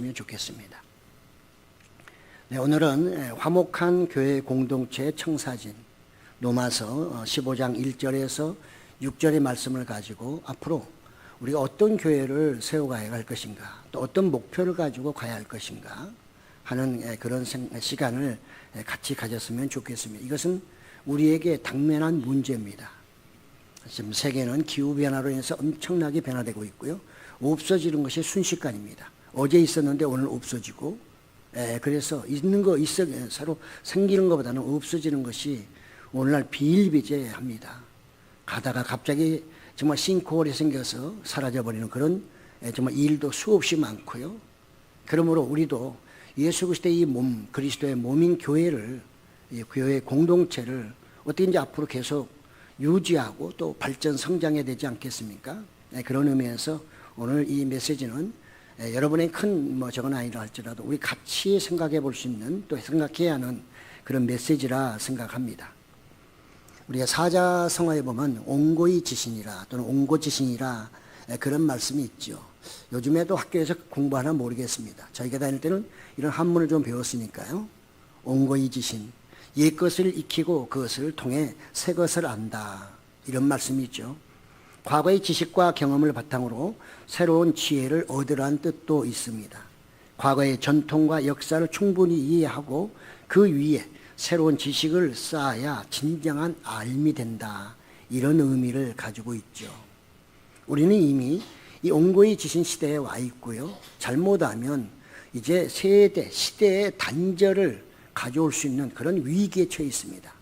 나눴으면 좋겠습니다. 네, 오늘은 화목한 교회 공동체 청사진 로마서 15장 1절에서 6절의 말씀을 가지고 앞으로 우리가 어떤 교회를 세워가야 할 것인가, 또 어떤 목표를 가지고 가야 할 것인가 하는 그런 시간을 같이 가졌으면 좋겠습니다. 이것은 우리에게 당면한 문제입니다. 지금 세계는 기후변화로 인해서 엄청나게 변화되고 있고요. 없어지는 것이 순식간입니다. 어제 있었는데 오늘 없어지고, 그래서 있는 거 새로 생기는 것보다는 없어지는 것이 오늘날 비일비재합니다. 가다가 갑자기 정말 싱크홀이 생겨서 사라져버리는 그런 정말 일도 수없이 많고요. 그러므로 우리도 예수 그리스도의 이 몸, 그리스도의 몸인 교회를, 이 교회 공동체를 어떻게 이제 앞으로 계속 유지하고 또 발전 성장해야 되지 않겠습니까? 그런 의미에서 오늘 이 메시지는 여러분의 큰 저건 아니라 할지라도 우리 같이 생각해 볼 수 있는, 또 생각해야 하는 그런 메시지라 생각합니다. 우리가 사자성어에 보면 옹고이 지신이라 또는 옹고지신이라 그런 말씀이 있죠. 요즘에도 학교에서 공부하나 모르겠습니다. 저희가 다닐 때는 이런 한문을 좀 배웠으니까요. 옹고이 지신, 옛 것을 익히고 그것을 통해 새 것을 안다, 이런 말씀이 있죠. 과거의 지식과 경험을 바탕으로 새로운 지혜를 얻으라는 뜻도 있습니다. 과거의 전통과 역사를 충분히 이해하고 그 위에 새로운 지식을 쌓아야 진정한 알미 된다, 이런 의미를 가지고 있죠. 우리는 이미 이 옹고이 지신 시대에 와 있고요. 잘못하면 이제 시대의 단절을 가져올 수 있는 그런 위기에 처해 있습니다.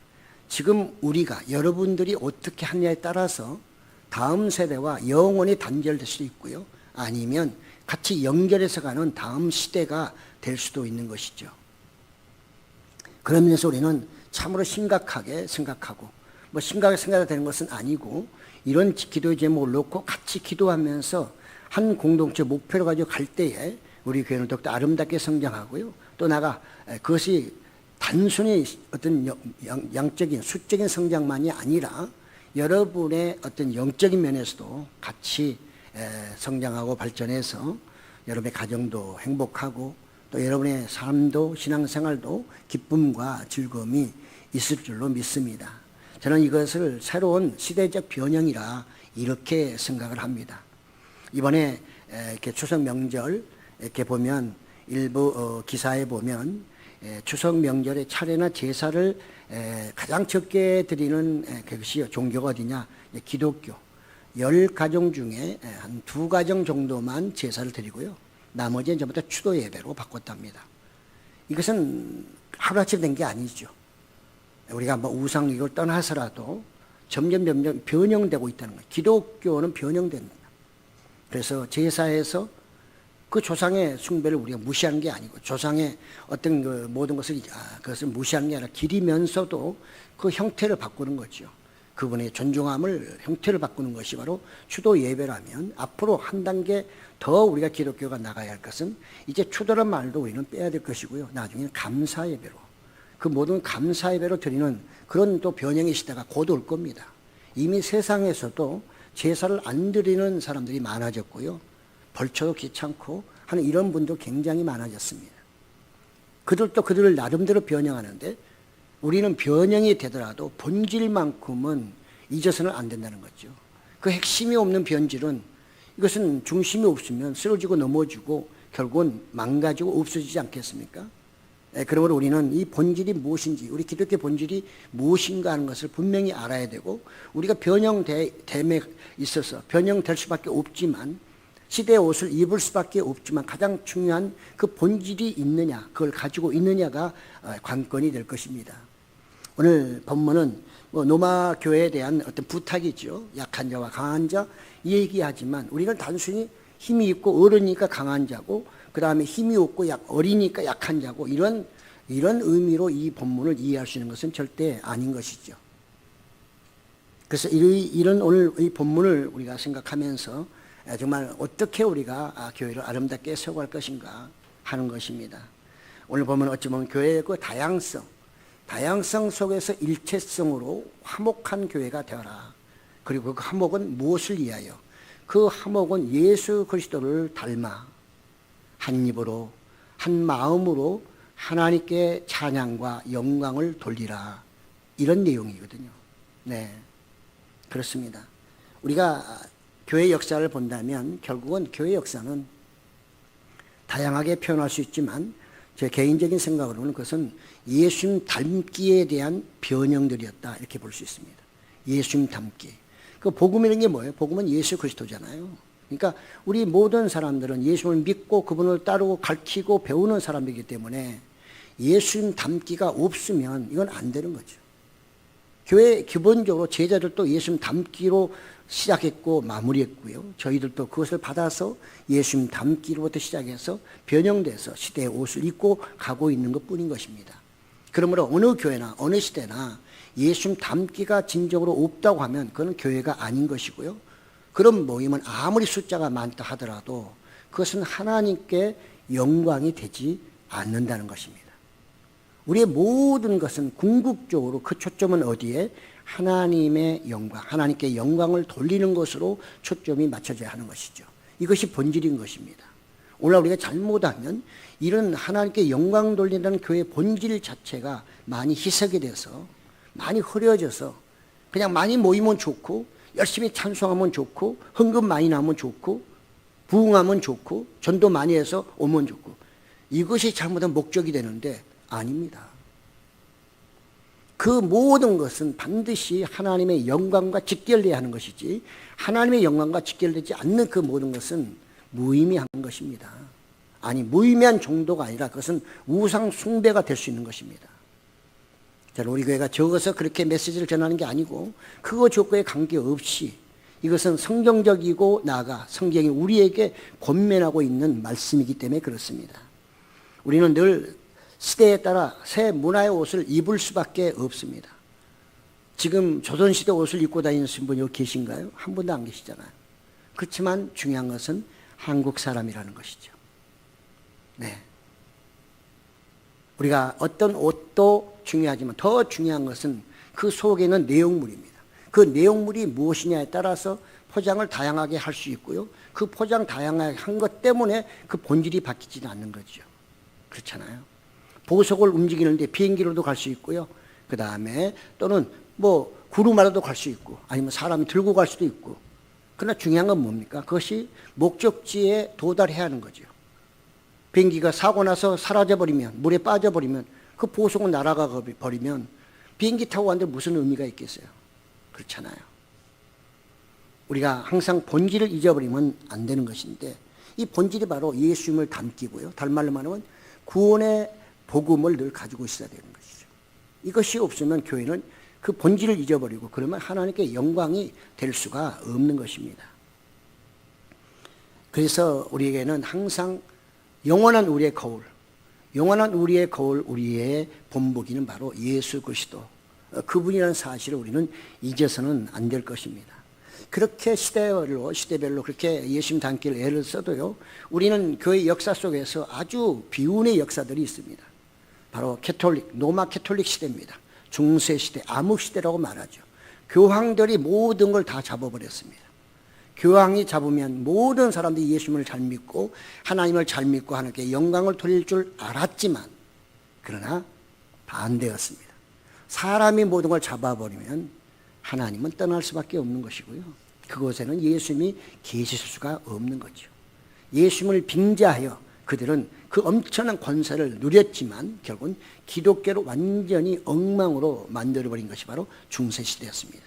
지금 우리가, 여러분들이 어떻게 하느냐에 따라서 다음 세대와 영원히 단절될 수도 있고요. 아니면 같이 연결해서 가는 다음 시대가 될 수도 있는 것이죠. 그런 면에서 우리는 참으로 심각하게 생각하고, 심각하게 생각되는 것은 아니고, 이런 기도의 제목을 놓고 같이 기도하면서 한 공동체 목표를 가지고 갈 때에 우리 교회는 더욱더 아름답게 성장하고요. 또 그것이 단순히 어떤 양적인 수적인 성장만이 아니라 여러분의 어떤 영적인 면에서도 같이 성장하고 발전해서 여러분의 가정도 행복하고 또 여러분의 삶도 신앙생활도 기쁨과 즐거움이 있을 줄로 믿습니다. 저는 이것을 새로운 시대적 변형이라 이렇게 생각을 합니다. 이번에 이렇게 추석 명절 이렇게 보면 일부 기사에 보면 추석 명절에 차례나 제사를 가장 적게 드리는 그것이 종교가 어디냐? 기독교. 10가정 중에 한 2가정 정도만 제사를 드리고요. 나머지는 전부 다 추도 예배로 바꿨답니다. 이것은 하루아침에 된 게 아니죠. 우리가 우상 이걸 떠나서라도 점점 변형되고 있다는 거예요. 기독교는 변형됩니다. 그래서 제사에서 그 조상의 숭배를 우리가 무시하는 게 아니고, 조상의 어떤 그 모든 그것을 무시하는 게 아니라 기리면서도 그 형태를 바꾸는 거죠. 그분의 존중함을, 형태를 바꾸는 것이 바로 추도 예배라면, 앞으로 한 단계 더 우리가 기독교가 나가야 할 것은 이제 추도란 말도 우리는 빼야 될 것이고요. 나중에는 감사 예배로, 그 모든 감사 예배로 드리는 그런 또 변형의 시대가 곧 올 겁니다. 이미 세상에서도 제사를 안 드리는 사람들이 많아졌고요. 벌쳐도 귀찮고 하는 이런 분도 굉장히 많아졌습니다. 그들도 그들을 나름대로 변형하는데, 우리는 변형이 되더라도 본질만큼은 잊어서는 안 된다는 거죠. 그 핵심이 없는 변질은, 이것은 중심이 없으면 쓰러지고 넘어지고 결국은 망가지고 없어지지 않겠습니까? 그러므로 우리는 이 본질이 무엇인지, 우리 기독교 본질이 무엇인가 하는 것을 분명히 알아야 되고, 우리가 변형됨에 있어서 변형될 수밖에 없지만, 시대의 옷을 입을 수밖에 없지만 가장 중요한 그 본질이 있느냐, 그걸 가지고 있느냐가 관건이 될 것입니다. 오늘 본문은 노마 교회에 대한 어떤 부탁이죠. 약한 자와 강한 자 얘기하지만, 우리는 단순히 힘이 있고 어리니까 강한 자고, 그 다음에 힘이 없고 어리니까 약한 자고, 이런 의미로 이 본문을 이해할 수 있는 것은 절대 아닌 것이죠. 그래서 이런 오늘 이 본문을 우리가 생각하면서 정말 어떻게 우리가 교회를 아름답게 세워갈 것인가 하는 것입니다. 오늘 보면 어찌 보면 교회의 그 다양성 속에서 일체성으로 화목한 교회가 되어라. 그리고 그 화목은 무엇을 위하여? 그 화목은 예수 그리스도를 닮아 한 입으로 한 마음으로 하나님께 찬양과 영광을 돌리라. 이런 내용이거든요. 네, 그렇습니다. 우리가 교회 역사를 본다면 결국은 교회 역사는 다양하게 표현할 수 있지만 제 개인적인 생각으로는 그것은 예수님 닮기에 대한 변형들이었다 이렇게 볼 수 있습니다. 예수님 닮기. 그 복음이라는 게 뭐예요? 복음은 예수 그리스도잖아요. 그러니까 우리 모든 사람들은 예수를 믿고 그분을 따르고 가르치고 배우는 사람이기 때문에 예수님 닮기가 없으면 이건 안 되는 거죠. 교회 기본적으로 제자들도 예수님 닮기로 시작했고 마무리했고요. 저희들도 그것을 받아서 예수님 닮기로부터 시작해서 변형돼서 시대의 옷을 입고 가고 있는 것뿐인 것입니다. 그러므로 어느 교회나 어느 시대나 예수님 닮기가 진정으로 없다고 하면 그건 교회가 아닌 것이고요. 그런 모임은 아무리 숫자가 많다 하더라도 그것은 하나님께 영광이 되지 않는다는 것입니다. 우리의 모든 것은 궁극적으로 그 초점은 어디에? 하나님의 영광, 하나님께 영광을 돌리는 것으로 초점이 맞춰져야 하는 것이죠. 이것이 본질인 것입니다. 오늘 우리가 잘못하면 이런 하나님께 영광 돌린다는 교회의 본질 자체가 많이 희석이 돼서 많이 흐려져서 그냥 많이 모이면 좋고 열심히 찬송하면 좋고 헌금 많이 나오면 좋고 부흥하면 좋고 전도 많이 해서 오면 좋고 이것이 잘못한 목적이 되는데 아닙니다. 그 모든 것은 반드시 하나님의 영광과 직결되어야 하는 것이지 하나님의 영광과 직결되지 않는 그 모든 것은 무의미한 것입니다. 아니 무의미한 정도가 아니라 그것은 우상 숭배가 될 수 있는 것입니다. 저는 우리 교회가 적어서 그렇게 메시지를 전하는 게 아니고 그거 저거에 관계없이 이것은 성경적이고 나아가 성경이 우리에게 권면하고 있는 말씀이기 때문에 그렇습니다. 우리는 늘 시대에 따라 새 문화의 옷을 입을 수밖에 없습니다. 지금 조선시대 옷을 입고 다니는 분이 여기 계신가요? 한 분도 안 계시잖아요. 그렇지만 중요한 것은 한국 사람이라는 것이죠. 네. 우리가 어떤 옷도 중요하지만 더 중요한 것은 그 속에 있는 내용물입니다. 그 내용물이 무엇이냐에 따라서 포장을 다양하게 할 수 있고요. 그 포장 다양하게 한 것 때문에 그 본질이 바뀌지는 않는 거죠. 그렇잖아요. 보석을 움직이는데 비행기로도 갈 수 있고요. 그 다음에 또는 뭐 구름아라도 갈 수 있고 아니면 사람이 들고 갈 수도 있고. 그러나 중요한 건 뭡니까? 그것이 목적지에 도달해야 하는 거죠. 비행기가 사고 나서 사라져버리면 물에 빠져버리면 그 보석은 날아가 버리면 비행기 타고 왔는데 무슨 의미가 있겠어요? 그렇잖아요. 우리가 항상 본질을 잊어버리면 안 되는 것인데 이 본질이 바로 예수님을 닮기고요. 달말로 말하면 구원의 복음을 늘 가지고 있어야 되는 것이죠. 이것이 없으면 교회는 그 본질을 잊어버리고 그러면 하나님께 영광이 될 수가 없는 것입니다. 그래서 우리에게는 항상 영원한 우리의 거울, 영원한 우리의 거울, 우리의 본보기는 바로 예수 그리스도, 그분이라는 사실을 우리는 잊어서는 안 될 것입니다. 그렇게 시대별로 그렇게 예수님 닮기를 애를 써도요, 우리는 교회 역사 속에서 아주 비운의 역사들이 있습니다. 바로 로마 캐톨릭 시대입니다. 중세 시대, 암흑 시대라고 말하죠. 교황들이 모든 걸 다 잡아버렸습니다. 교황이 잡으면 모든 사람들이 예수님을 잘 믿고 하나님을 잘 믿고 하나님께 영광을 돌릴 줄 알았지만 그러나 반대였습니다. 사람이 모든 걸 잡아버리면 하나님은 떠날 수밖에 없는 것이고요. 그곳에는 예수님이 계실 수가 없는 거죠. 예수님을 빙자하여 그들은 그 엄청난 권세를 누렸지만 결국은 기독교를 완전히 엉망으로 만들어버린 것이 바로 중세시대였습니다.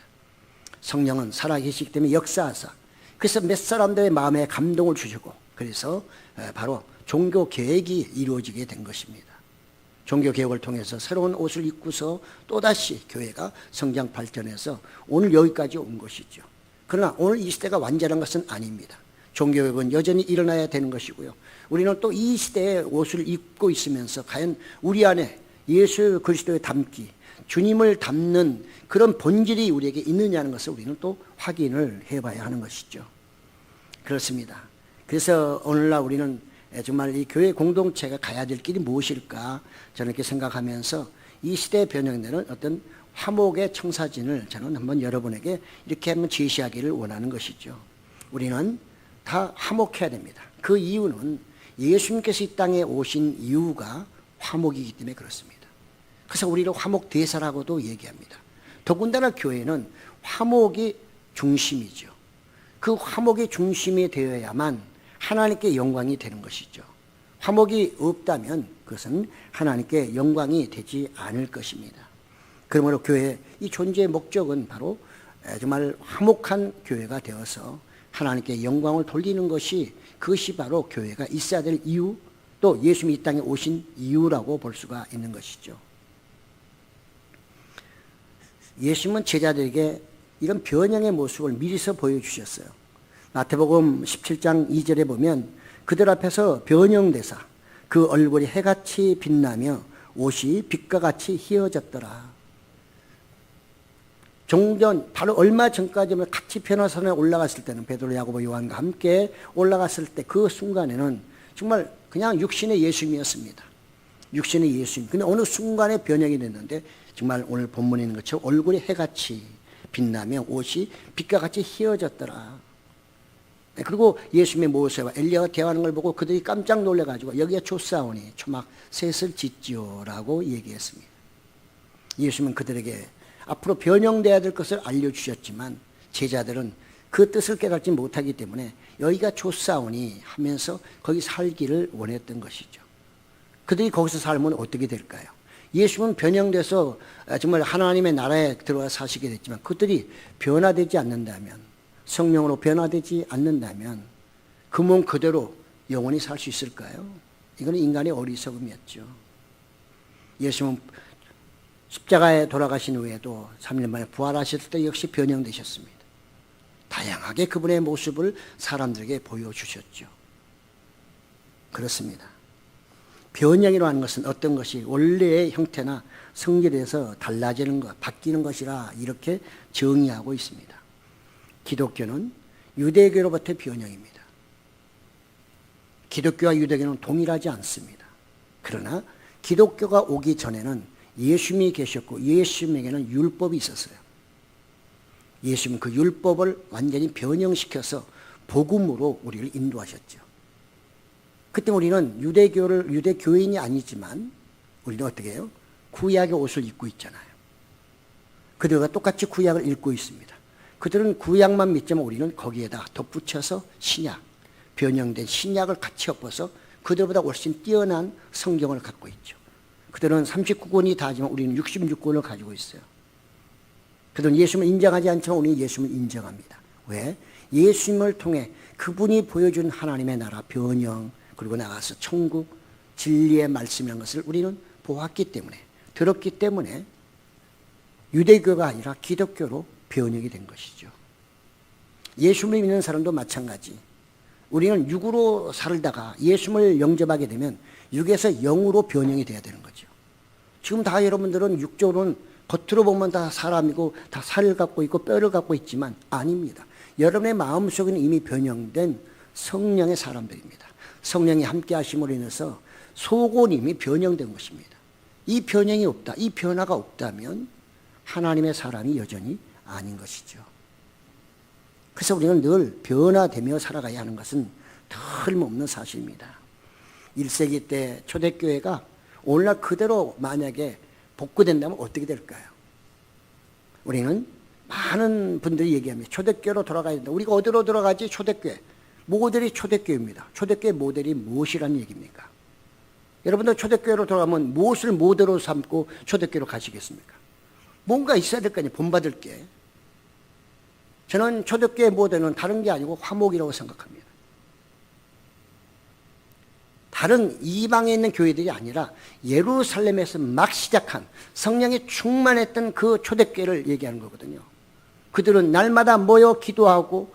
성령은 살아계시기 때문에 역사하사 그래서 몇 사람들의 마음에 감동을 주시고 그래서 바로 종교개혁이 이루어지게 된 것입니다. 종교개혁을 통해서 새로운 옷을 입고서 또다시 교회가 성장 발전해서 오늘 여기까지 온 것이죠. 그러나 오늘 이 시대가 완전한 것은 아닙니다. 종교개혁은 여전히 일어나야 되는 것이고요. 우리는 또 이 시대의 옷을 입고 있으면서 과연 우리 안에 예수 그리스도의 닮기, 주님을 닮는 그런 본질이 우리에게 있느냐는 것을 우리는 또 확인을 해봐야 하는 것이죠. 그렇습니다. 그래서 오늘날 우리는 정말 이 교회 공동체가 가야 될 길이 무엇일까 저는 이렇게 생각하면서 이 시대에 변형되는 어떤 화목의 청사진을 저는 한번 여러분에게 이렇게 한번 제시하기를 원하는 것이죠. 우리는 다 화목해야 됩니다. 그 이유는 예수님께서 이 땅에 오신 이유가 화목이기 때문에 그렇습니다. 그래서 우리를 화목 대사라고도 얘기합니다. 더군다나 교회는 화목이 중심이죠. 그 화목이 중심이 되어야만 하나님께 영광이 되는 것이죠. 화목이 없다면 그것은 하나님께 영광이 되지 않을 것입니다. 그러므로 교회의 이 존재의 목적은 바로 정말 화목한 교회가 되어서 하나님께 영광을 돌리는 것이, 그것이 바로 교회가 있어야 될 이유, 또 예수님이 이 땅에 오신 이유라고 볼 수가 있는 것이죠. 예수님은 제자들에게 이런 변형의 모습을 미리서 보여주셨어요. 마태복음 17장 2절에 보면 그들 앞에서 변형되사 그 얼굴이 해같이 빛나며 옷이 빛과 같이 희어졌더라. 종전 바로 얼마 전까지는 같이 변화산에 올라갔을 때는 베드로, 야고보, 요한과 함께 올라갔을 때 그 순간에는 정말 그냥 육신의 예수님이었습니다. 육신의 예수님. 근데 어느 순간에 변형이 됐는데 정말 오늘 본문에 있는 것처럼 얼굴이 해같이 빛나며 옷이 빛과 같이 희어졌더라. 그리고 예수님의 모세와 엘리야가 대화하는 걸 보고 그들이 깜짝 놀라가지고 여기에 조사오니 초막 셋을 짓지요라고 얘기했습니다. 예수님은 그들에게 앞으로 변형돼야 될 것을 알려주셨지만 제자들은 그 뜻을 깨닫지 못하기 때문에 여기가 조사오니 하면서 거기 살기를 원했던 것이죠. 그들이 거기서 살면 어떻게 될까요? 예수님은 변형돼서 정말 하나님의 나라에 들어와 사시게 됐지만 그들이 변화되지 않는다면, 성령으로 변화되지 않는다면 그 몸 그대로 영원히 살 수 있을까요? 이건 인간의 어리석음이었죠. 예수님은 십자가에 돌아가신 후에도 3년 만에 부활하셨을 때 역시 변형되셨습니다. 다양하게 그분의 모습을 사람들에게 보여주셨죠. 그렇습니다. 변형이라고 하는 것은 어떤 것이 원래의 형태나 성질에서 달라지는 것, 바뀌는 것이라 이렇게 정의하고 있습니다. 기독교는 유대교로부터 변형입니다. 기독교와 유대교는 동일하지 않습니다. 그러나 기독교가 오기 전에는 예수님이 계셨고 예수님에게는 율법이 있었어요. 예수님은 그 율법을 완전히 변형시켜서 복음으로 우리를 인도하셨죠. 그때 우리는 유대교인이 아니지만 우리는 어떻게 해요? 구약의 옷을 입고 있잖아요. 그들과 똑같이 구약을 읽고 있습니다. 그들은 구약만 믿지만 우리는 거기에다 덧붙여서 신약, 변형된 신약을 같이 엎어서 그들보다 훨씬 뛰어난 성경을 갖고 있죠. 그들은 39권이 다지만 우리는 66권을 가지고 있어요. 그들은 예수님을 인정하지 않지만 우리는 예수님을 인정합니다. 왜? 예수님을 통해 그분이 보여준 하나님의 나라 변형, 그리고 나가서 천국, 진리의 말씀이라는 것을 우리는 보았기 때문에, 들었기 때문에 유대교가 아니라 기독교로 변형이 된 것이죠. 예수님을 믿는 사람도 마찬가지. 우리는 육으로 살다가 예수님을 영접하게 되면 육에서 영으로 변형이 돼야 되는 거죠. 지금 다 여러분들은 육적으로는 겉으로 보면 다 사람이고 다 살을 갖고 있고 뼈를 갖고 있지만 아닙니다. 여러분의 마음속에는 이미 변형된 성령의 사람들입니다. 성령이 함께 하심으로 인해서 속은 이미 변형된 것입니다. 이 변형이 없다, 이 변화가 없다면 하나님의 사람이 여전히 아닌 것이죠. 그래서 우리는 늘 변화되며 살아가야 하는 것은 틀림없는 사실입니다. 1세기 때 초대교회가 오늘날 그대로 만약에 복구된다면 어떻게 될까요? 우리는 많은 분들이 얘기합니다. 초대교회로 돌아가야 된다. 우리가 어디로 돌아가지? 초대교회. 모델이 초대교회입니다. 초대교회 모델이 무엇이란 얘기입니까? 여러분들 초대교회로 돌아가면 무엇을 모델로 삼고 초대교회로 가시겠습니까? 뭔가 있어야 될 거 아니에요. 본받을 게. 저는 초대교회 모델은 다른 게 아니고 화목이라고 생각합니다. 다른 이방에 있는 교회들이 아니라 예루살렘에서 막 시작한 성령이 충만했던 그 초대교회를 얘기하는 거거든요. 그들은 날마다 모여 기도하고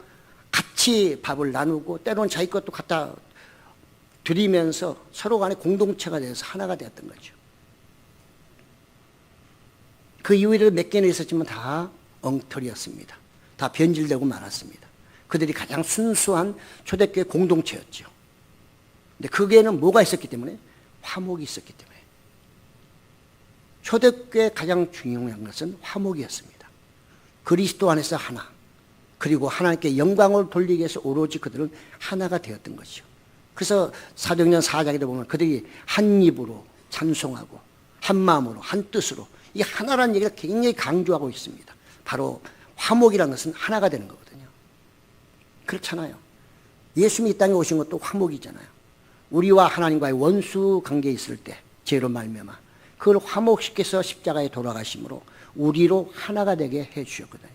같이 밥을 나누고 때로는 자기 것도 갖다 드리면서 서로 간에 공동체가 되어서 하나가 되었던 거죠. 그 이후에도 몇 개는 있었지만 다 엉터리였습니다. 다 변질되고 말았습니다. 그들이 가장 순수한 초대교회 공동체였죠. 근데 거기에는 뭐가 있었기 때문에? 화목이 있었기 때문에. 초대교회의 가장 중요한 것은 화목이었습니다. 그리스도 안에서 하나, 그리고 하나님께 영광을 돌리기 위해서 오로지 그들은 하나가 되었던 것이죠. 그래서 사도행전 4장에도 보면 그들이 한 입으로 찬송하고 한 마음으로 한 뜻으로, 이 하나라는 얘기를 굉장히 강조하고 있습니다. 바로 화목이라는 것은 하나가 되는 거거든요. 그렇잖아요. 예수님이 이 땅에 오신 것도 화목이잖아요. 우리와 하나님과의 원수 관계에 있을 때 죄로 말미암아 그걸 화목시켜서 십자가에 돌아가심으로 우리로 하나가 되게 해 주셨거든요.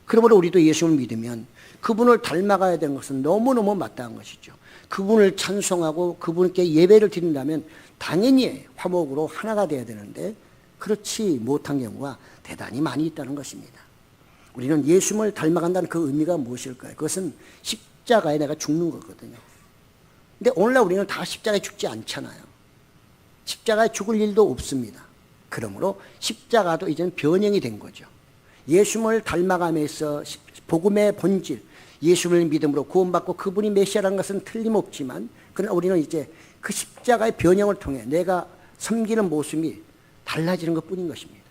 그러므로 우리도 예수를 믿으면 그분을 닮아가야 되는 것은 너무너무 마땅한 것이죠. 그분을 찬송하고 그분께 예배를 드린다면 당연히 화목으로 하나가 돼야 되는데 그렇지 못한 경우가 대단히 많이 있다는 것입니다. 우리는 예수님을 닮아간다는 그 의미가 무엇일까요? 그것은 십자가에 내가 죽는 거거든요. 근데 오늘날 우리는 다 십자가에 죽지 않잖아요. 십자가에 죽을 일도 없습니다. 그러므로 십자가도 이제는 변형이 된 거죠. 예수님을 닮아가면서 복음의 본질, 예수를 믿음으로 구원받고 그분이 메시아라는 것은 틀림없지만, 그러나 우리는 이제 그 십자가의 변형을 통해 내가 섬기는 모습이 달라지는 것 뿐인 것입니다.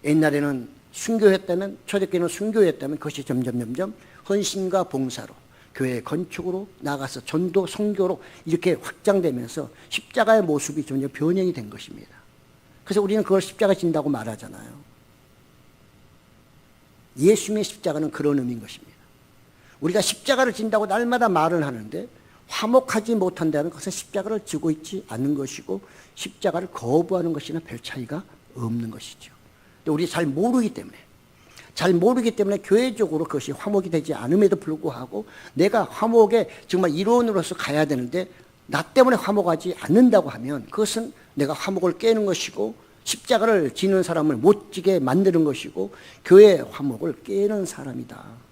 옛날에는 순교했다면, 초대교회는 순교했다면 그것이 점점 헌신과 봉사로, 교회 건축으로 나가서 전도, 선교로 이렇게 확장되면서 십자가의 모습이 점점 변형이 된 것입니다. 그래서 우리는 그걸 십자가 진다고 말하잖아요. 예수님의 십자가는 그런 의미인 것입니다. 우리가 십자가를 진다고 날마다 말을 하는데 화목하지 못한다는 것은 십자가를 지고 있지 않는 것이고 십자가를 거부하는 것이나 별 차이가 없는 것이죠. 우리 잘 모르기 때문에 교회적으로 그것이 화목이 되지 않음에도 불구하고 내가 화목의 정말 일원으로서 가야 되는데 나 때문에 화목하지 않는다고 하면 그것은 내가 화목을 깨는 것이고 십자가를 지는 사람을 못 지게 만드는 것이고 교회의 화목을 깨는 사람이다.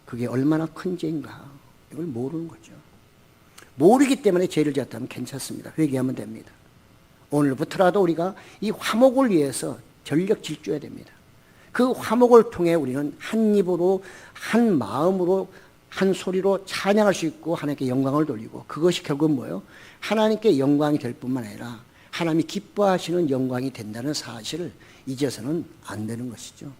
그게 얼마나 큰 죄인가, 이걸 모르는 거죠. 모르기 때문에 죄를 지었다면 괜찮습니다. 회개하면 됩니다. 오늘부터라도 우리가 이 화목을 위해서 전력 질주해야 됩니다. 그 화목을 통해 우리는 한 입으로 한 마음으로 한 소리로 찬양할 수 있고 하나님께 영광을 돌리고, 그것이 결국은 뭐예요? 하나님께 영광이 될 뿐만 아니라 하나님이 기뻐하시는 영광이 된다는 사실을 잊어서는 안 되는 것이죠.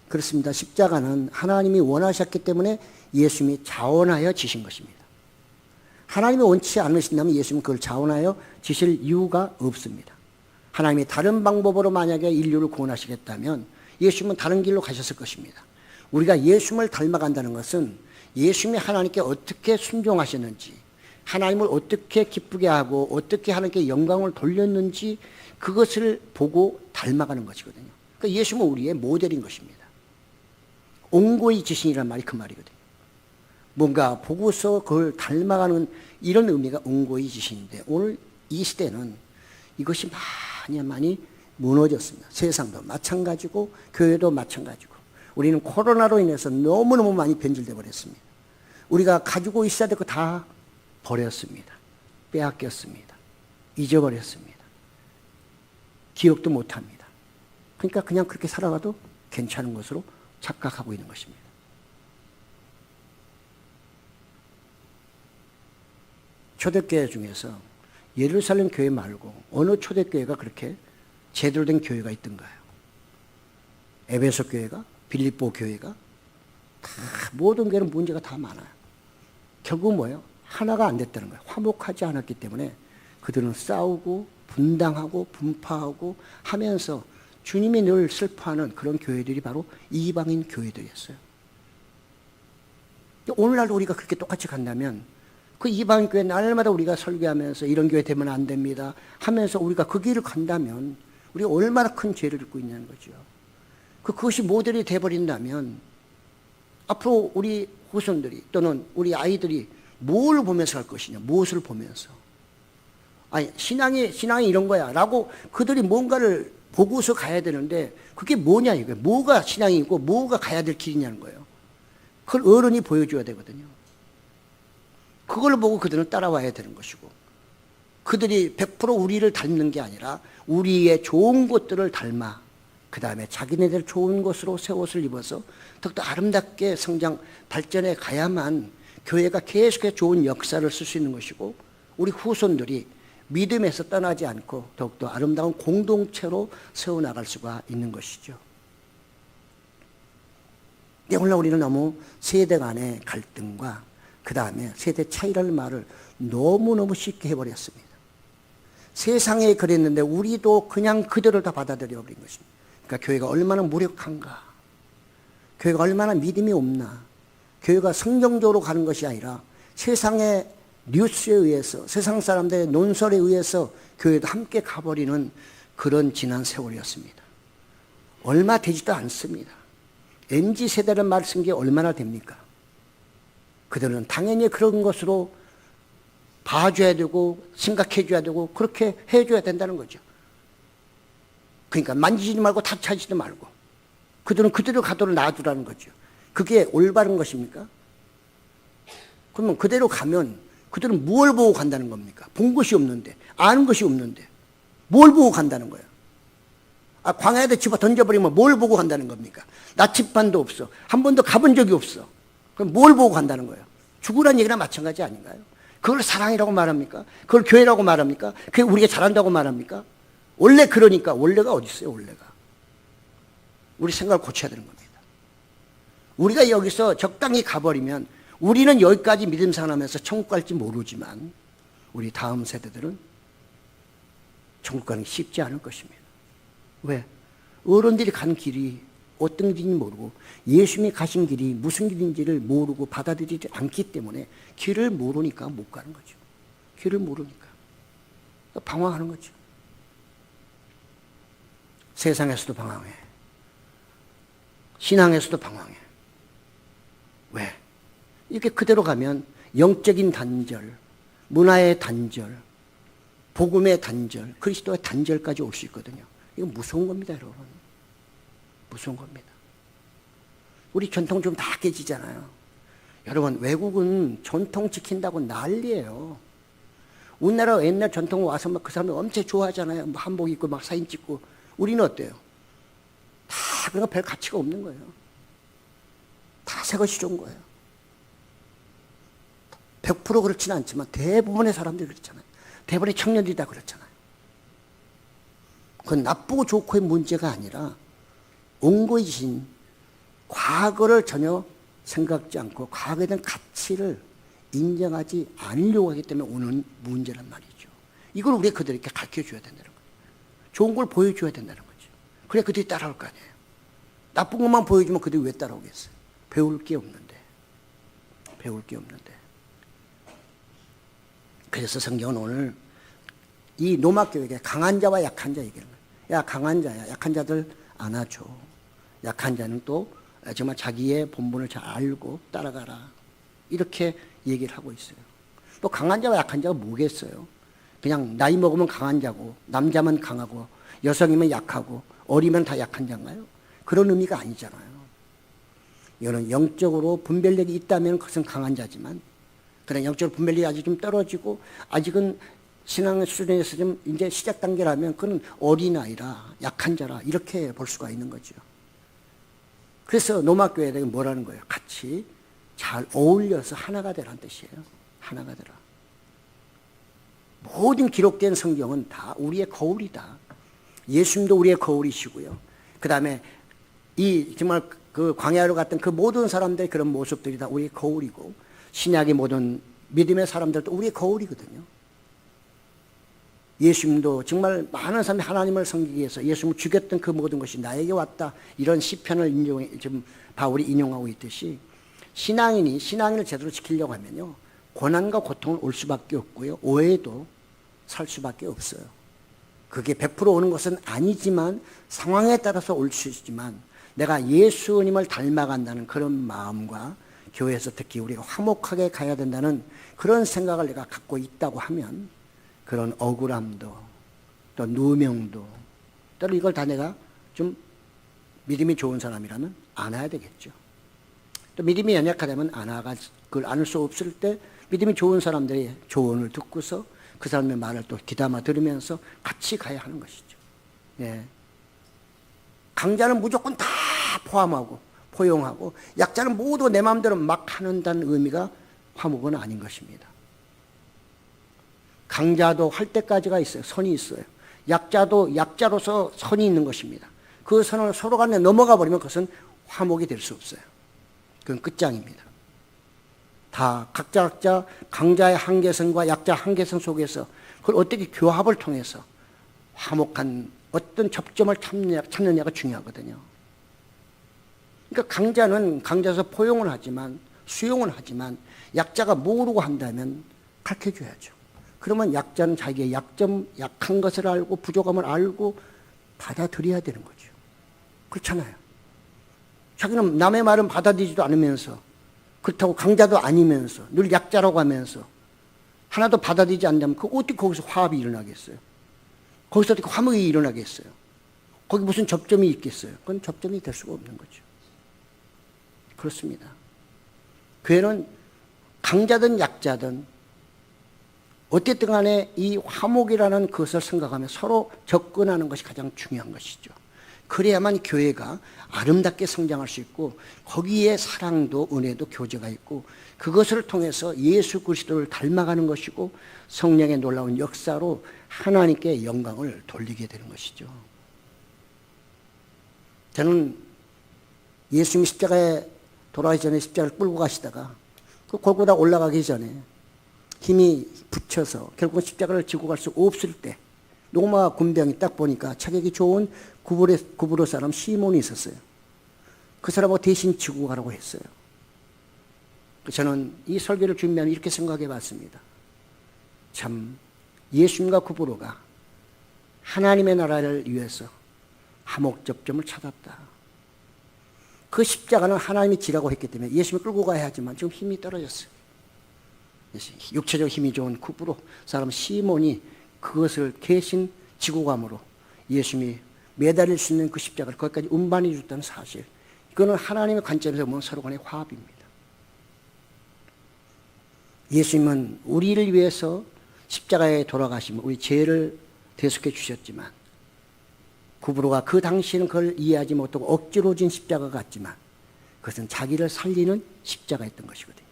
그렇습니다. 십자가는 하나님이 원하셨기 때문에 예수님이 자원하여 지신 것입니다. 하나님이 원치 않으신다면 예수님은 그걸 자원하여 지실 이유가 없습니다. 하나님이 다른 방법으로 만약에 인류를 구원하시겠다면 예수님은 다른 길로 가셨을 것입니다. 우리가 예수님을 닮아간다는 것은 예수님이 하나님께 어떻게 순종하셨는지, 하나님을 어떻게 기쁘게 하고 어떻게 하나님께 영광을 돌렸는지 그것을 보고 닮아가는 것이거든요. 그러니까 예수님은 우리의 모델인 것입니다. 옹고이 지신이라는 말이 그 말이거든요. 뭔가 보고서 그걸 닮아가는 이런 의미가 옹고이 지신인데, 오늘 이 시대는 이것이 많이 무너졌습니다. 세상도 마찬가지고 교회도 마찬가지고 우리는 코로나로 인해서 너무너무 많이 변질되어 버렸습니다. 우리가 가지고 있어야 될 거 다 버렸습니다. 빼앗겼습니다. 잊어버렸습니다. 기억도 못합니다. 그러니까 그냥 그렇게 살아가도 괜찮은 것으로 착각하고 있는 것입니다. 초대교회 중에서 예루살렘 교회 말고 어느 초대교회가 그렇게 제대로 된 교회가 있던가요? 에베소 교회가, 빌립보 교회가, 다 모든 교회는 문제가 다 많아요. 결국 뭐예요? 하나가 안 됐다는 거예요. 화목하지 않았기 때문에 그들은 싸우고 분당하고 분파하고 하면서 주님이 늘 슬퍼하는 그런 교회들이 바로 이방인 교회들이었어요. 오늘날도 우리가 그렇게 똑같이 간다면 그 이방인 교회 날마다 우리가 설교하면서 이런 교회 되면 안 됩니다 하면서 우리가 그 길을 간다면 우리가 얼마나 큰 죄를 짓고 있냐는 거죠. 그것이 모델이 돼버린다면 앞으로 우리 후손들이 또는 우리 아이들이 뭘 보면서 할 것이냐, 무엇을 보면서. 아니, 신앙이 이런 거야 라고 그들이 뭔가를 보고서 가야 되는데 그게 뭐냐 이거예요. 뭐가 신앙이고 뭐가 가야 될 길이냐는 거예요. 그걸 어른이 보여줘야 되거든요. 그걸 보고 그들은 따라와야 되는 것이고, 그들이 100% 우리를 닮는 게 아니라 우리의 좋은 것들을 닮아 그 다음에 자기네들 좋은 것으로 새 옷을 입어서 더욱더 아름답게 성장 발전해 가야만 교회가 계속해서 좋은 역사를 쓸 수 있는 것이고, 우리 후손들이 믿음에서 떠나지 않고 더욱더 아름다운 공동체로 세워나갈 수가 있는 것이죠. 오늘날 우리는 너무 세대 간의 갈등과 그 다음에 세대 차이라는 말을 너무너무 쉽게 해버렸습니다. 세상에 그랬는데 우리도 그냥 그대로 다 받아들여 버린 것입니다. 그러니까 교회가 얼마나 무력한가, 교회가 얼마나 믿음이 없나, 교회가 성경적으로 가는 것이 아니라 세상의 뉴스에 의해서, 세상 사람들의 논설에 의해서 교회도 함께 가버리는 그런 지난 세월이었습니다. 얼마 되지도 않습니다. MZ세대라는 말 쓴 게 얼마나 됩니까? 그들은 당연히 그런 것으로 봐줘야 되고 생각해줘야 되고 그렇게 해줘야 된다는 거죠. 그러니까 만지지 말고 타치하지도 말고 그들은 그대로 가도록 놔두라는 거죠. 그게 올바른 것입니까? 그러면 그대로 가면 그들은 뭘 보고 간다는 겁니까? 본 것이 없는데, 아는 것이 없는데 뭘 보고 간다는 거예요? 광야에다 집어 던져버리면 뭘 보고 간다는 겁니까? 나침반도 없어. 한 번도 가본 적이 없어. 그럼 뭘 보고 간다는 거예요? 죽으라는 얘기나 마찬가지 아닌가요? 그걸 사랑이라고 말합니까? 그걸 교회라고 말합니까? 그게 우리가 잘한다고 말합니까? 원래 그러니까 원래가 어디 있어요? 원래가. 우리 생각을 고쳐야 되는 겁니다. 우리가 여기서 적당히 가버리면 우리는 여기까지 믿음 생활하면서 천국 갈지 모르지만 우리 다음 세대들은 천국 가는 게 쉽지 않을 것입니다. 왜? 어른들이 간 길이 어떤 길인지 모르고 예수님이 가신 길이 무슨 길인지를 모르고 받아들이지 않기 때문에 길을 모르니까 못 가는 거죠. 길을 모르니까 방황하는 거죠. 세상에서도 방황해. 신앙에서도 방황해. 왜? 이렇게 그대로 가면 영적인 단절, 문화의 단절, 복음의 단절, 그리스도의 단절까지 올 수 있거든요. 이건 무서운 겁니다, 여러분. 무서운 겁니다. 우리 전통 좀 다 깨지잖아요. 여러분, 외국은 전통 지킨다고 난리예요. 우리나라 옛날 전통 와서 막 그 사람들 엄청 좋아하잖아요. 뭐 한복 입고 막 사진 찍고. 우리는 어때요? 다 그런 거 별 가치가 없는 거예요. 다 새 것이 좋은 거예요. 100% 그렇지는 않지만 대부분의 사람들이 그렇잖아요. 대부분의 청년들이 다 그렇잖아요. 그건 나쁘고 좋고의 문제가 아니라 옹고이신 과거를 전혀 생각지 않고 과거에 대한 가치를 인정하지 않으려고 하기 때문에 오는 문제란 말이죠. 이걸 우리가 그들에게 가르쳐줘야 된다는 거예요. 좋은 걸 보여줘야 된다는 거죠. 그래 그들이 따라올 거 아니에요. 나쁜 것만 보여주면 그들이 왜 따라오겠어요? 배울 게 없는데. 배울 게 없는데. 그래서 성경은 오늘 이 로마교회에 강한 자와 약한 자 얘기하는 거예요. 야, 강한 자야. 약한 자들 안아줘. 약한 자는 또 정말 자기의 본분을 잘 알고 따라가라. 이렇게 얘기를 하고 있어요. 또 강한 자와 약한 자가 뭐겠어요? 그냥 나이 먹으면 강한 자고 남자면 강하고 여성이면 약하고 어리면 다 약한 자인가요? 그런 의미가 아니잖아요. 이거는 영적으로 분별력이 있다면 그것은 강한 자지만 그런 영적으로 분별력이 아직 좀 떨어지고 아직은 신앙의 수준에서 좀 이제 시작 단계라면 그건 어린아이라 약한 자라 이렇게 볼 수가 있는 거죠. 그래서 로마교회에 뭐라는 거예요? 같이 잘 어울려서 하나가 되라는 뜻이에요. 하나가 되라. 모든 기록된 성경은 다 우리의 거울이다. 예수님도 우리의 거울이시고요. 그 다음에 이 정말 그 광야로 갔던 그 모든 사람들의 그런 모습들이 다 우리의 거울이고 신약의 모든 믿음의 사람들도 우리의 거울이거든요. 예수님도 정말 많은 사람이 하나님을 섬기기 위해서 예수님을 죽였던 그 모든 것이 나에게 왔다. 이런 시편을 지금 바울이 인용하고 있듯이 신앙인을 제대로 지키려고 하면요. 고난과 고통을 올 수밖에 없고요. 오해도 살 수밖에 없어요. 그게 100% 오는 것은 아니지만 상황에 따라서 올 수 있지만 내가 예수님을 닮아간다는 그런 마음과 교회에서 특히 우리가 화목하게 가야 된다는 그런 생각을 내가 갖고 있다고 하면 그런 억울함도 또 누명도 또 이걸 다 내가 좀 믿음이 좋은 사람이라면 안아야 되겠죠. 또 믿음이 연약하다면 그걸 안을 수 없을 때 믿음이 좋은 사람들의 조언을 듣고서 그 사람의 말을 또 귀담아 들으면서 같이 가야 하는 것이죠. 예. 강자는 무조건 다 포함하고 포용하고 약자는 모두 내 마음대로 막 하는다는 의미가 화목은 아닌 것입니다. 강자도 할 때까지가 있어요. 선이 있어요. 약자도 약자로서 선이 있는 것입니다. 그 선을 서로 간에 넘어가 버리면 그것은 화목이 될 수 없어요. 그건 끝장입니다. 다 각자 강자의 한계성과 약자의 한계성 속에서 그걸 어떻게 교합을 통해서 화목한 어떤 접점을 찾느냐가 중요하거든요. 그러니까 강자는 강자에서 포용을 하지만 수용을 하지만 약자가 모르고 한다면 가르쳐줘야죠. 그러면 약자는 자기의 약한 것을 알고 부족함을 알고 받아들여야 되는 거죠. 그렇잖아요. 자기는 남의 말은 받아들이지도 않으면서 그렇다고 강자도 아니면서 늘 약자라고 하면서 하나도 받아들이지 않는다면 어떻게 거기서 화합이 일어나겠어요? 거기서 어떻게 화목이 일어나겠어요? 거기 무슨 접점이 있겠어요? 그건 접점이 될 수가 없는 거죠. 그렇습니다. 교회는 강자든 약자든 어쨌든 간에 이 화목이라는 것을 생각하며 서로 접근하는 것이 가장 중요한 것이죠. 그래야만 교회가 아름답게 성장할 수 있고 거기에 사랑도 은혜도 교제가 있고 그것을 통해서 예수 그리스도를 닮아가는 것이고 성령의 놀라운 역사로 하나님께 영광을 돌리게 되는 것이죠. 저는 예수님이 십자가에 돌아가기 전에 십자가를 끌고 가시다가 그 골고다 올라가기 전에 힘이 붙여서 결국은 십자가를 지고 갈 수 없을 때 로마 군병이 딱 보니까 체격이 좋은 구브로 사람 시몬이 있었어요. 그 사람하고 대신 지고 가라고 했어요. 저는 이 설교를 준비하면 이렇게 생각해 봤습니다. 참 예수님과 구브로가 하나님의 나라를 위해서 화목접점을 찾았다. 그 십자가는 하나님이 지라고 했기 때문에 예수님을 끌고 가야 하지만 지금 힘이 떨어졌어요. 육체적 힘이 좋은 구브로 사람 시몬이 그것을 대신 지고 감으로 예수님이 매달릴 수 있는 그 십자가를 거기까지 운반해 줬다는 사실, 이거는 하나님의 관점에서 보면 서로 간의 화합입니다. 예수님은 우리를 위해서 십자가에 돌아가시면 우리 죄를 대속해 주셨지만 구브로가 그 당시에는 그걸 이해하지 못하고 억지로 진 십자가 같지만 그것은 자기를 살리는 십자가였던 것이거든요.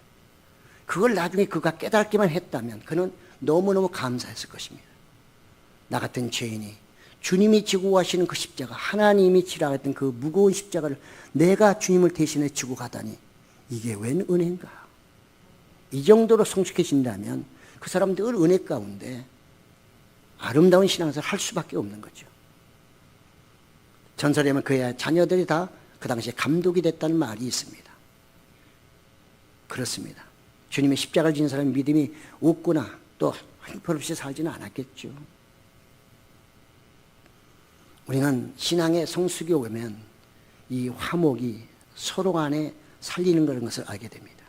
그걸 나중에 그가 깨닫기만 했다면 그는 너무너무 감사했을 것입니다. 나 같은 죄인이 주님이 지고 가시는 그 십자가, 하나님이 지라 했던 그 무거운 십자가를 내가 주님을 대신해 지고 가다니 이게 웬 은혜인가. 이 정도로 성숙해진다면 그 사람 늘 은혜 가운데 아름다운 신앙생활을 할 수밖에 없는 거죠. 전설에 보면 그의 자녀들이 다 그 당시에 감독이 됐다는 말이 있습니다. 그렇습니다. 주님의 십자가를 지는 사람의 믿음이 없거나 또 형편없이 살지는 않았겠죠. 우리는 신앙의 성숙이 오면 이 화목이 서로 간에 살리는 그런 것을 알게 됩니다.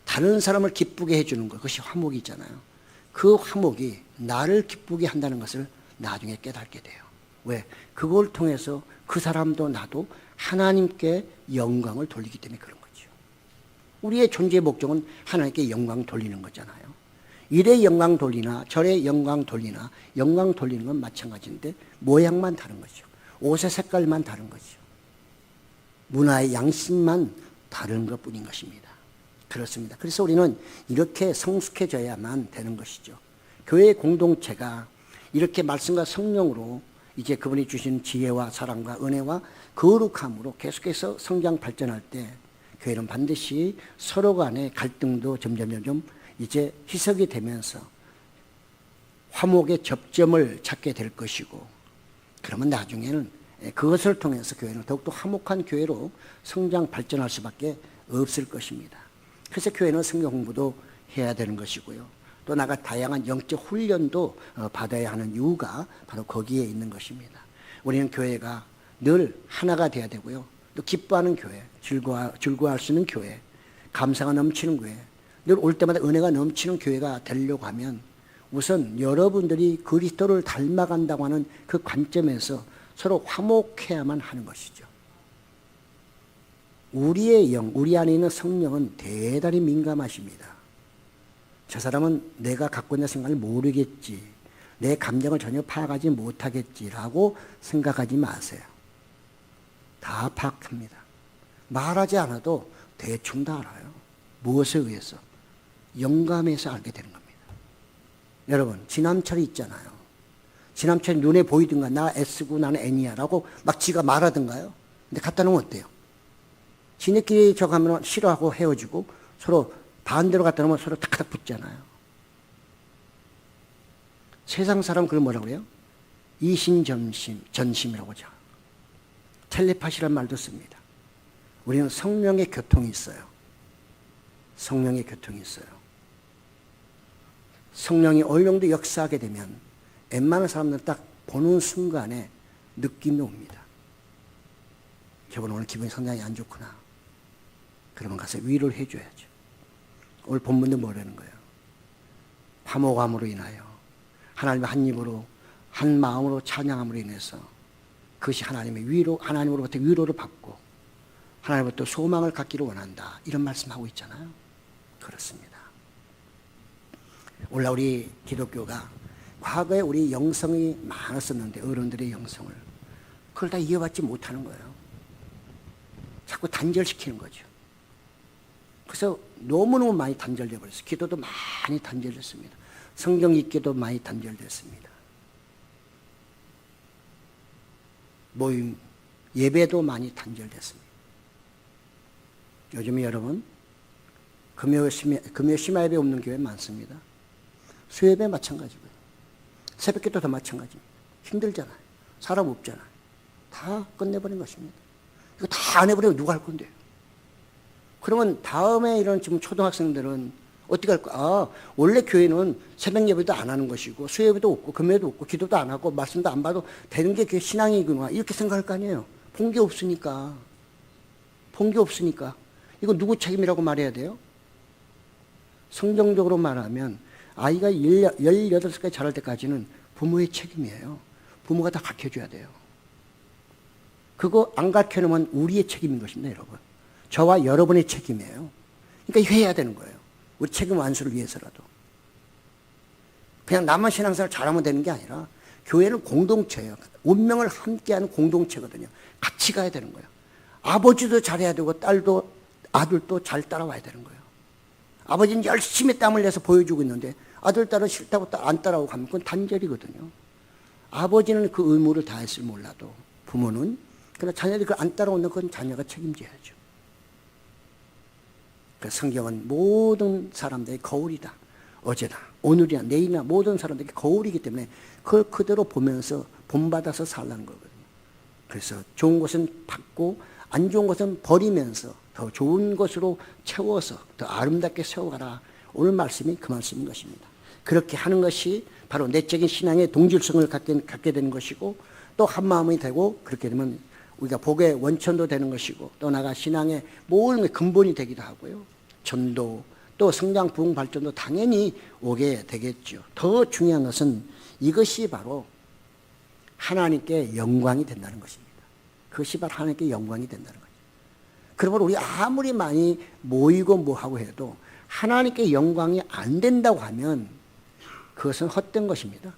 다른 사람을 기쁘게 해주는 것, 그것이 화목이잖아요. 그 화목이 나를 기쁘게 한다는 것을 나중에 깨닫게 돼요. 왜? 그걸 통해서 그 사람도 나도 하나님께 영광을 돌리기 때문에 그런 거죠. 우리의 존재의 목적은 하나님께 영광 돌리는 거잖아요. 이래 영광 돌리나 저래 영광 돌리나 영광 돌리는 건 마찬가지인데 모양만 다른 거죠. 옷의 색깔만 다른 거죠. 문화의 양식만 다른 것뿐인 것입니다. 그렇습니다. 그래서 우리는 이렇게 성숙해져야만 되는 것이죠. 교회 공동체가 이렇게 말씀과 성령으로 이제 그분이 주신 지혜와 사랑과 은혜와 거룩함으로 계속해서 성장 발전할 때 교회는 반드시 서로 간의 갈등도 점점 이제 희석이 되면서 화목의 접점을 찾게 될 것이고, 그러면 나중에는 그것을 통해서 교회는 더욱더 화목한 교회로 성장 발전할 수밖에 없을 것입니다. 그래서 교회는 성경 공부도 해야 되는 것이고요. 또 나가 다양한 영적 훈련도 받아야 하는 이유가 바로 거기에 있는 것입니다. 우리는 교회가 늘 하나가 돼야 되고요. 또 기뻐하는 교회, 즐거워할 수 있는 교회, 감사가 넘치는 교회, 늘 올 때마다 은혜가 넘치는 교회가 되려고 하면 우선 여러분들이 그리스도를 닮아간다고 하는 그 관점에서 서로 화목해야만 하는 것이죠. 우리의 영, 우리 안에 있는 성령은 대단히 민감하십니다. 저 사람은 내가 갖고 있는 생각을 모르겠지, 내 감정을 전혀 파악하지 못하겠지라고 생각하지 마세요. 다 파악합니다. 말하지 않아도 대충 다 알아요. 무엇에 의해서? 영감에서 알게 되는 겁니다. 여러분, 지남철이 있잖아요. 지남철이 눈에 보이든가 나 S고 나는 N이야 라고 막 지가 말하든가요. 근데 갖다 놓으면 어때요? 지네끼리 저거 하면 싫어하고 헤어지고 서로 반대로 갖다 놓으면 서로 탁탁 붙잖아요. 세상 사람 그걸 뭐라고 그래요? 이신전심이라고 하죠. 텔레파시란 말도 씁니다. 우리는 성령의 교통이 있어요. 성령의 교통이 있어요. 성령이 어느 정도 역사하게 되면 웬만한 사람들은 딱 보는 순간에 느낌이 옵니다. 저분 오늘 기분이 상당히 안 좋구나. 그러면 가서 위로를 해줘야죠. 오늘 본문도 뭐라는 거예요? 화목함으로 인하여 하나님의 한 입으로 한 마음으로 찬양함으로 인해서 그것이 하나님의 위로, 하나님으로부터 위로를 받고 하나님으로부터 소망을 갖기를 원한다. 이런 말씀하고 있잖아요. 그렇습니다. 오늘 우리 기독교가 과거에 우리 영성이 많았었는데 어른들의 영성을 그걸 다 이어받지 못하는 거예요. 자꾸 단절시키는 거죠. 그래서 너무너무 많이 단절돼 버렸어요. 기도도 많이 단절됐습니다. 성경 읽기도 많이 단절됐습니다. 모임, 예배도 많이 단절됐습니다. 요즘에 여러분 금요 심야 예배 없는 교회 많습니다. 수예배 마찬가지고요. 새벽기도 더 마찬가지입니다. 힘들잖아요. 사람 없잖아요. 다 끝내버린 것입니다. 이거 다 안 해버리면 누가 할 건데요? 그러면 다음에 이런 지금 초등학생들은 어떻게 할까? 아, 원래 교회는 새벽 예배도 안 하는 것이고 수예배도 없고 금요도 없고 기도도 안 하고 말씀도 안 봐도 되는 게 그게 신앙이구나 이렇게 생각할 거 아니에요. 본 게 없으니까. 본 게 없으니까. 이거 누구 책임이라고 말해야 돼요? 성경적으로 말하면 아이가 18살까지 자랄 때까지는 부모의 책임이에요. 부모가 다 가르쳐줘야 돼요. 그거 안 가르쳐놓으면 우리의 책임인 것입니다, 여러분. 저와 여러분의 책임이에요. 그러니까 해야 되는 거예요. 우리 책임 완수를 위해서라도. 그냥 나만 신앙생활 잘하면 되는 게 아니라 교회는 공동체예요. 운명을 함께하는 공동체거든요. 같이 가야 되는 거예요. 아버지도 잘해야 되고 딸도 아들도 잘 따라와야 되는 거예요. 아버지는 열심히 땀을 내서 보여주고 있는데 아들, 딸은 싫다고 안 따라오고 가면 그건 단절이거든요. 아버지는 그 의무를 다했을 몰라도 부모는 그러나 자녀들이 그걸 안 따라오는 건 자녀가 책임져야죠. 그 성경은 모든 사람들의 거울이다. 어제나 오늘이나 내일이나 모든 사람들에게 거울이기 때문에 그걸 그대로 보면서 본받아서 살라는 거거든요. 그래서 좋은 것은 받고 안 좋은 것은 버리면서 더 좋은 것으로 채워서 더 아름답게 세워가라. 오늘 말씀이 그 말씀인 것입니다. 그렇게 하는 것이 바로 내적인 신앙의 동질성을 갖게 되는 것이고 또 한마음이 되고 그렇게 되면 우리가 복의 원천도 되는 것이고 또 나아가 신앙의 모든 근본이 되기도 하고요. 전도 또 성장 부흥 발전도 당연히 오게 되겠죠. 더 중요한 것은 이것이 바로 하나님께 영광이 된다는 것입니다. 그것이 바로 하나님께 영광이 된다는 거죠. 그러면 우리 아무리 많이 모이고 뭐하고 해도 하나님께 영광이 안 된다고 하면 그것은 헛된 것입니다.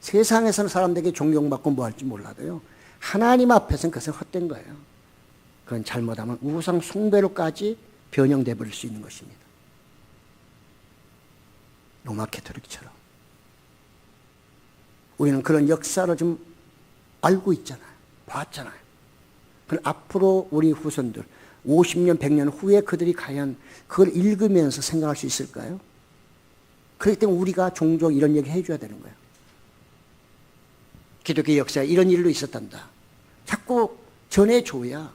세상에서는 사람들에게 존경받고 뭐 할지 몰라도요. 하나님 앞에서는 그것은 헛된 거예요. 그건 잘못하면 우상 숭배로까지 변형돼 버릴 수 있는 것입니다. 로마 가톨릭처럼. 우리는 그런 역사를 좀 알고 있잖아요. 봤잖아요. 그럼 앞으로 우리 후손들 50년, 100년 후에 그들이 과연 그걸 읽으면서 생각할 수 있을까요? 그렇기 때문에 우리가 종종 이런 얘기 해줘야 되는 거예요. 기독교 역사에 이런 일로 있었단다. 자꾸 전해줘야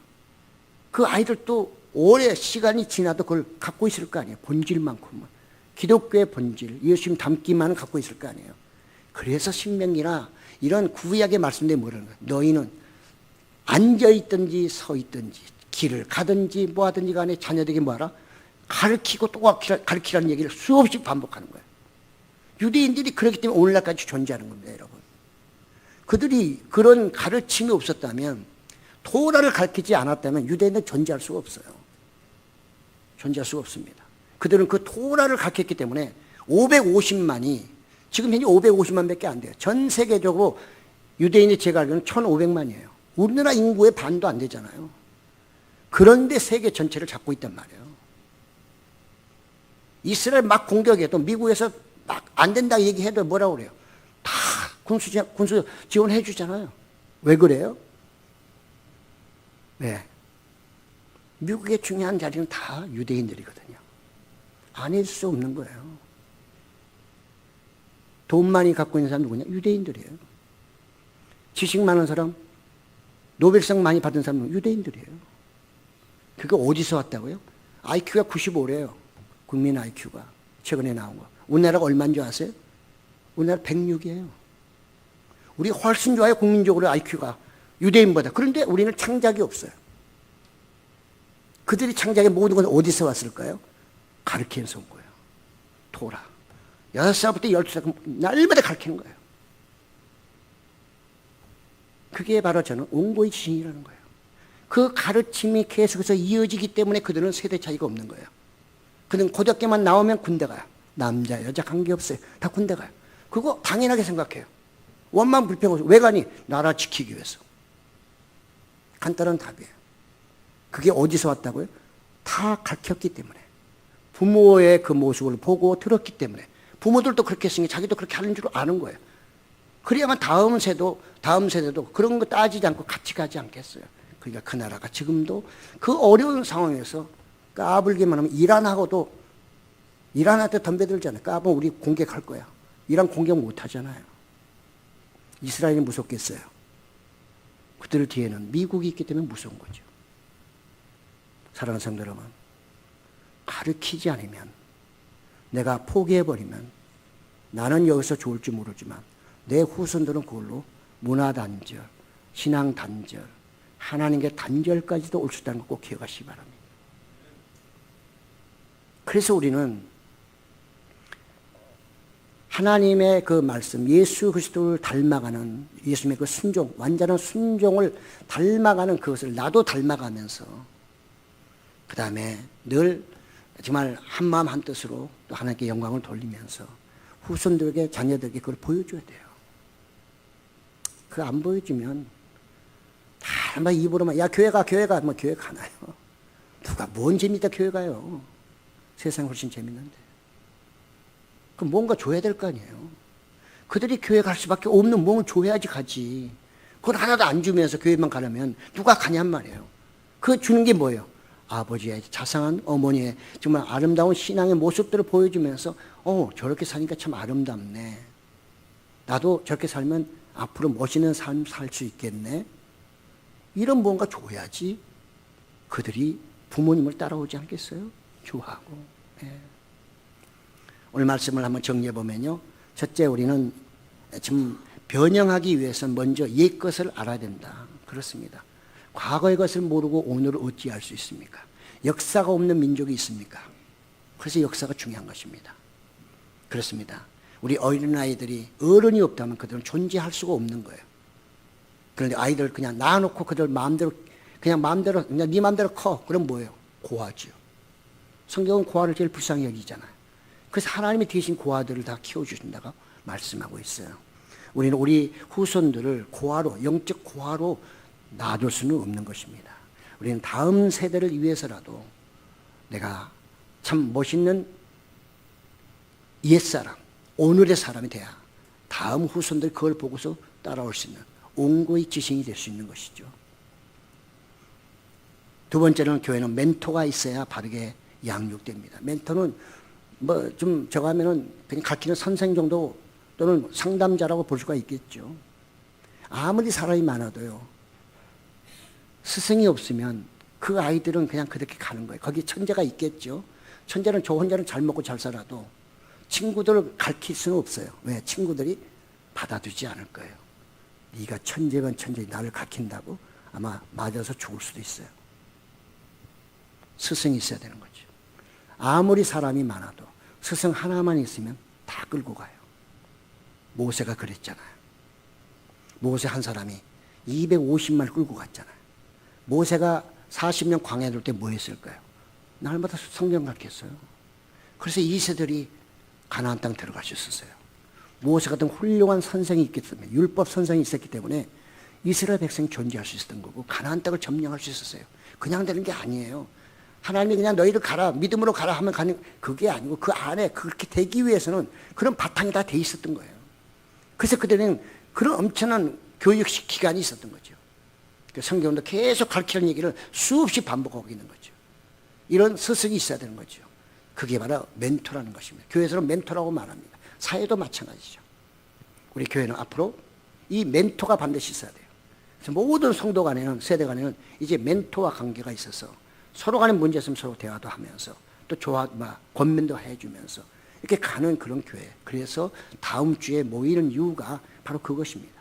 그 아이들도 오래 시간이 지나도 그걸 갖고 있을 거 아니에요. 본질만큼은. 기독교의 본질, 예수님 닮기만은 갖고 있을 거 아니에요. 그래서 신명기나 이런 구약의 말씀들이 뭐라는 거예요. 너희는 앉아있든지 서있든지 길을 가든지 뭐 하든지 간에 자녀들에게 뭐하라? 가르치고 또 가르치라는 얘기를 수없이 반복하는 거예요. 유대인들이 그렇기 때문에 오늘날까지 존재하는 겁니다, 여러분. 그들이 그런 가르침이 없었다면, 토라를 가르치지 않았다면 유대인은 존재할 수가 없어요. 존재할 수가 없습니다. 그들은 그 토라를 가르쳤기 때문에 550만이, 지금 현재 550만 밖에 안 돼요. 전 세계적으로 유대인이 제가 알기로는 1500만이에요. 우리나라 인구의 반도 안 되잖아요. 그런데 세계 전체를 잡고 있단 말이에요. 이스라엘 막 공격해도 미국에서 막 안 된다 얘기해도 뭐라고 그래요? 다 군수 지원해 주잖아요. 왜 그래요? 왜? 미국의 중요한 자리는 다 유대인들이거든요. 아닐 수 없는 거예요. 돈 많이 갖고 있는 사람 누구냐? 유대인들이에요. 지식 많은 사람, 노벨상 많이 받은 사람은 유대인들이에요. 그게 어디서 왔다고요? IQ가 95래요. 국민 IQ가. 최근에 나온 거. 우리나라가 얼마인 줄 아세요? 우리나라 106이에요. 우리 훨씬 좋아요. 국민적으로 IQ가. 유대인보다. 그런데 우리는 창작이 없어요. 그들이 창작의 모든 건 어디서 왔을까요? 가르치면서 온 거예요. 토라. 6살부터 12살 날마다 가르치는 거예요. 그게 바로 저는 온고의 지신이라는 거예요. 그 가르침이 계속해서 이어지기 때문에 그들은 세대 차이가 없는 거예요. 그들은 고등학교만 나오면 군대 가요. 남자, 여자 관계없어요. 다 군대 가요. 그거 당연하게 생각해요. 원만 불평하고 왜 가니? 나라 지키기 위해서. 간단한 답이에요. 그게 어디서 왔다고요? 다 가르쳤기 때문에. 부모의 그 모습을 보고 들었기 때문에. 부모들도 그렇게 했으니 자기도 그렇게 하는 줄 아는 거예요. 그래야만 다음 세대도 그런 거 따지지 않고 같이 가지 않겠어요. 그러니까 그 나라가 지금도 그 어려운 상황에서 까불기만 하면 이란하고도 이란한테 덤벼들잖아요. 까불면 우리 공격할 거야. 이란 공격 못 하잖아요. 이스라엘이 무섭겠어요. 그들 뒤에는 미국이 있기 때문에 무서운 거죠. 사랑하는 성도 여러분, 가르치지 않으면, 내가 포기해버리면 나는 여기서 좋을 줄 모르지만 내 후손들은 그걸로 문화단절, 신앙단절, 하나님께 단절까지도 올 수 있다는 거 꼭 기억하시기 바랍니다. 그래서 우리는 하나님의 그 말씀, 예수 그리스도를 닮아가는 예수님의 그 순종, 완전한 순종을 닮아가는 그것을 나도 닮아가면서 그 다음에 늘 정말 한마음 한뜻으로 또 하나님께 영광을 돌리면서 후손들에게, 자녀들에게 그걸 보여줘야 돼요. 그거 안 보여주면 다 입으로만 야 교회 가 뭐 교회 가나요? 누가 뭔 재미있다 교회 가요. 세상이 훨씬 재밌는데. 그럼 뭔가 줘야 될 거 아니에요. 그들이 교회 갈 수밖에 없는 뭔가 줘야지 가지. 그걸 하나도 안 주면서 교회만 가려면 누가 가냔 말이에요. 그 주는 게 뭐예요? 아버지의 자상한 어머니의 정말 아름다운 신앙의 모습들을 보여주면서 저렇게 사니까 참 아름답네. 나도 저렇게 살면 앞으로 멋있는 삶 살 수 있겠네. 이런 뭔가 줘야지 그들이 부모님을 따라오지 않겠어요? 좋아하고. 네. 오늘 말씀을 한번 정리해 보면요. 첫째, 우리는 지금 변형하기 위해서 먼저 옛 것을 알아야 된다. 그렇습니다. 과거의 것을 모르고 오늘을 어찌할 수 있습니까? 역사가 없는 민족이 있습니까? 그래서 역사가 중요한 것입니다. 그렇습니다. 우리 어린아이들이 어른이 없다면 그들은 존재할 수가 없는 거예요. 그런데 아이들 그냥 놔놓고 그들 마음대로 그냥 네 마음대로 커. 그럼 뭐예요? 고아죠. 성경은 고아를 제일 불쌍히 여기잖아요. 그래서 하나님이 대신 고아들을 다 키워주신다고 말씀하고 있어요. 우리는 우리 후손들을 고아로, 영적 고아로 놔둘 수는 없는 것입니다. 우리는 다음 세대를 위해서라도 내가 참 멋있는 옛사람, 오늘의 사람이 돼야 다음 후손들 그걸 보고서 따라올 수 있는 온고의 지신이 될 수 있는 것이죠. 두 번째는 교회는 멘토가 있어야 바르게 양육됩니다. 멘토는 좀 저거 하면은 그냥 가르치는 선생 정도 또는 상담자라고 볼 수가 있겠죠. 아무리 사람이 많아도요. 스승이 없으면 그 아이들은 그냥 그렇게 가는 거예요. 거기 천재가 있겠죠. 천재는 저 혼자는 잘 먹고 잘 살아도 친구들을 가르칠 수는 없어요. 왜? 친구들이 받아주지 않을 거예요. 네가 천재건 천재 나를 가르친다고 아마 맞아서 죽을 수도 있어요. 스승이 있어야 되는 거죠. 아무리 사람이 많아도 스승 하나만 있으면 다 끌고 가요. 모세가 그랬잖아요. 모세 한 사람이 250만 끌고 갔잖아요. 모세가 40년 광야에 돌 때 뭐 했을까요? 날마다 성경 가르쳤어요. 그래서 이 세들이 가나안 땅 들어갈 수 있었어요. 모세 같은 훌륭한 선생이 있기 때문에, 율법 선생이 있었기 때문에 이스라엘 백성이 존재할 수 있었던 거고 가나안 땅을 점령할 수 있었어요. 그냥 되는 게 아니에요. 하나님이 그냥 너희를 가라, 믿음으로 가라 하면 가는 그게 아니고 그 안에 그렇게 되기 위해서는 그런 바탕이 다 돼 있었던 거예요. 그래서 그들은 그런 엄청난 교육 기간이 있었던 거죠. 성경도 계속 가르치는 얘기를 수없이 반복하고 있는 거죠. 이런 스승이 있어야 되는 거죠. 그게 바로 멘토라는 것입니다. 교회에서는 멘토라고 말합니다. 사회도 마찬가지죠. 우리 교회는 앞으로 이 멘토가 반드시 있어야 돼요. 그래서 모든 성도 간에는, 세대 간에는 이제 멘토와 관계가 있어서 서로 간에 문제 있으면 서로 대화도 하면서 또 권면도 해주면서 이렇게 가는 그런 교회. 그래서 다음 주에 모이는 이유가 바로 그것입니다.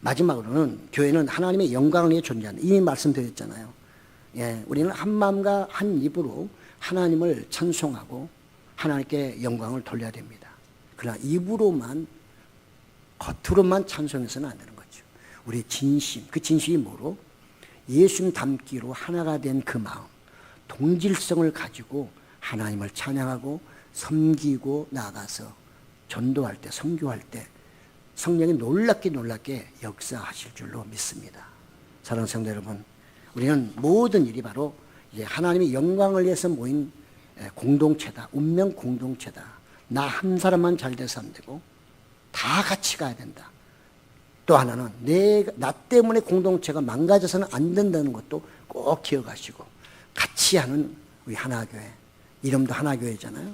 마지막으로는 교회는 하나님의 영광을 위해 존재한다. 이미 말씀드렸잖아요. 예, 우리는 한 마음과 한 입으로 하나님을 찬송하고 하나님께 영광을 돌려야 됩니다. 그러나 입으로만, 겉으로만 찬송해서는 안 되는 거죠. 우리의 진심, 그 진심이 뭐로? 예수님 닮기로 하나가 된 그 마음, 동질성을 가지고 하나님을 찬양하고 섬기고 나가서 전도할 때, 선교할 때 성령이 놀랍게 역사하실 줄로 믿습니다. 사랑하는 성도 여러분, 우리는 모든 일이 바로 이제 하나님의 영광을 위해서 모인 공동체다. 운명 공동체다. 나 한 사람만 잘 돼서 안 되고 다 같이 가야 된다. 또 하나는 나 때문에 공동체가 망가져서는 안 된다는 것도 꼭 기억하시고 같이 하는 우리 하나교회, 이름도 하나교회잖아요.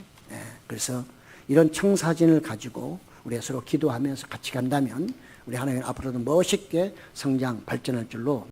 그래서 이런 청사진을 가지고 우리가 서로 기도하면서 같이 간다면 우리 하나교회는 앞으로도 멋있게 성장, 발전할 줄로